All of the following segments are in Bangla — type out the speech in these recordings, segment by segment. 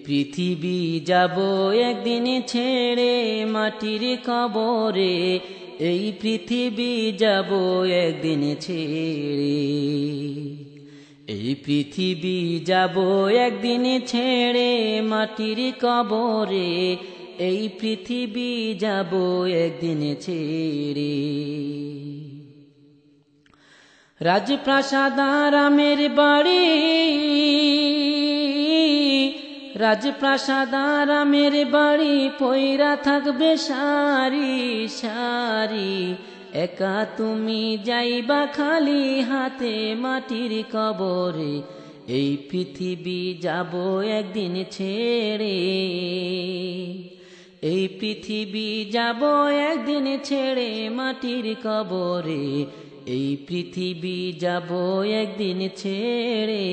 পৃথিবী যাব একদিন ছেড়ে মাটির কবরে, এই পৃথিবী যাব একদিন ছেড়ে, এই পৃথিবী যাব একদিন ছেড়ে মাটির কবরে, এই পৃথিবী যাব একদিন ছেড়ে। রাজপ্রাসাদ আরামের বাড়ি, রাজপ্রাসাদ আরামের বাড়ি পয়রা থাকবে সারি সারি, একা তুমি যাইবা খালি হাতে মাটির কবরে, এই পৃথিবী যাব একদিন ছেড়ে, এই পৃথিবী যাব একদিন ছেড়ে মাটির কবরে, এই পৃথিবী যাব একদিন ছেড়ে।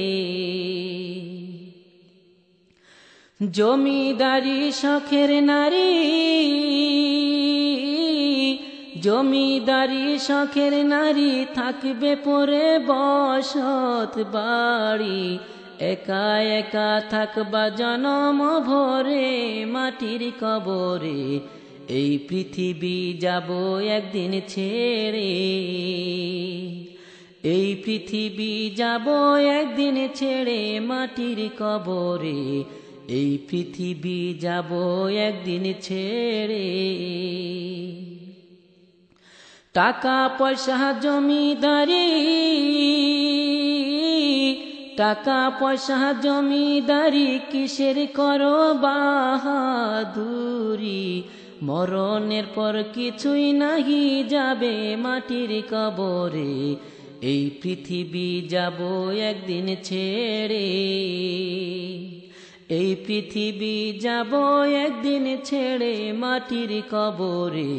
জমিদারি শখের নারী, জমিদারি শখের নারী থাকবে পরে বসত বাড়ি, একা একা থাকবা জনম ভরে মাটির কবরে, এই পৃথিবী যাব একদিন ছেড়ে, এই পৃথিবী যাব একদিন ছেড়ে মাটির কবরে, এই পৃথিবী যাব একদিন ছেড়ে। টাকা পয়সা জমিদারি, টাকা পয়সা জমিদারি কিসের করো বাহাদুরি, মরণের পর কিছুই নাহি যাবে মাটির কবরে, এই পৃথিবী যাব একদিন ছেড়ে, এই পৃথিবী যাব একদিন ছেড়ে মাটির কবরে,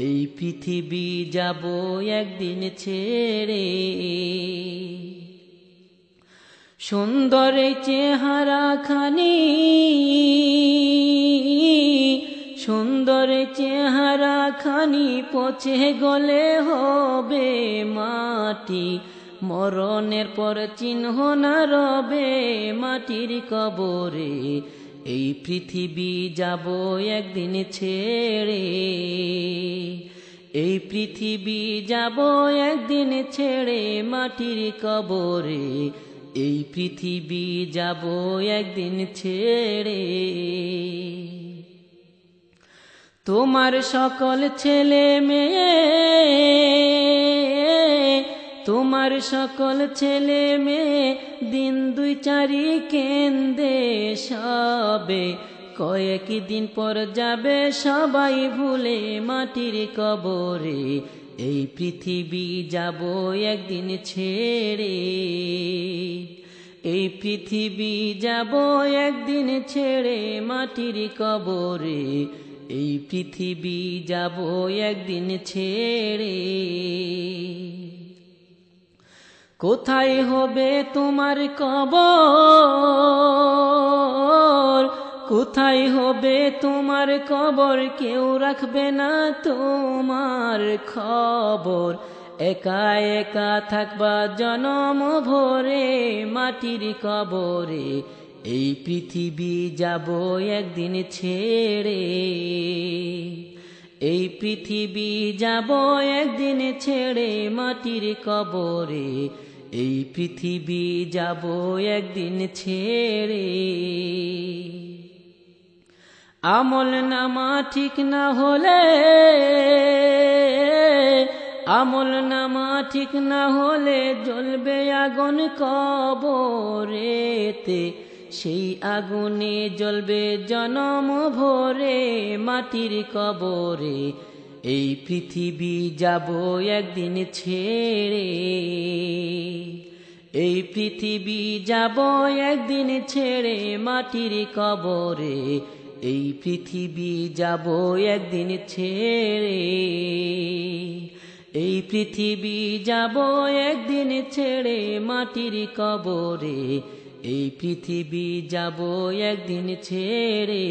এই পৃথিবী যাব একদিন ছেড়ে। সুন্দর চেহারা খানি, সুন্দর চেহারা খানি পচে গলে হবে মাটি, মরণের পর চিহ্ন না রবে মাটির কবরে, এই পৃথিবী যাব একদিন ছেড়ে, এই পৃথিবী যাব একদিন ছেড়ে মাটির কবরে, এই পৃথিবী যাব একদিন ছেড়ে। তোমার সকল ছেলে মেয়ে, তোমার সকল ছেলে মেয়ে দিন দুই চারি কেন্দে সবে, কয়েকদিন পর যাবে সবাই ভুলে মাটির কবরে, এই পৃথিবী যাব একদিন ছেড়ে, এই পৃথিবী যাব একদিন ছেড়ে মাটির কবরে, এই পৃথিবী যাব একদিন ছেড়ে। কোথায় হবে তোমার কবর, কোথায় হবে তোমার কবর, কেউ রাখবে না তোমার খবর, একা একা থাকবা জনম ভরে মাটির কবরে, এই পৃথিবী যাব একদিন ছেড়ে, এই পৃথিবী যাব একদিন ছেড়ে মাটির কবরে, এই পৃথিবী যাব একদিন ছেড়ে। আমল নামা ঠিক না হলে, আমল নামা ঠিক না হলে জ্বলবে আগুন কবরেতে, সেই আগুনে জ্বলবে জনম ভরে মাটির কবরে, এই পৃথিবী যাব একদিন ছেড়ে, এই পৃথিবী যাব একদিন ছেড়ে মাটির কবরে, এই পৃথিবী যাব একদিন ছেড়ে, এই পৃথিবী যাব একদিন ছেড়ে মাটির কবরে, এই পৃথিবী যাব একদিন ছেড়ে।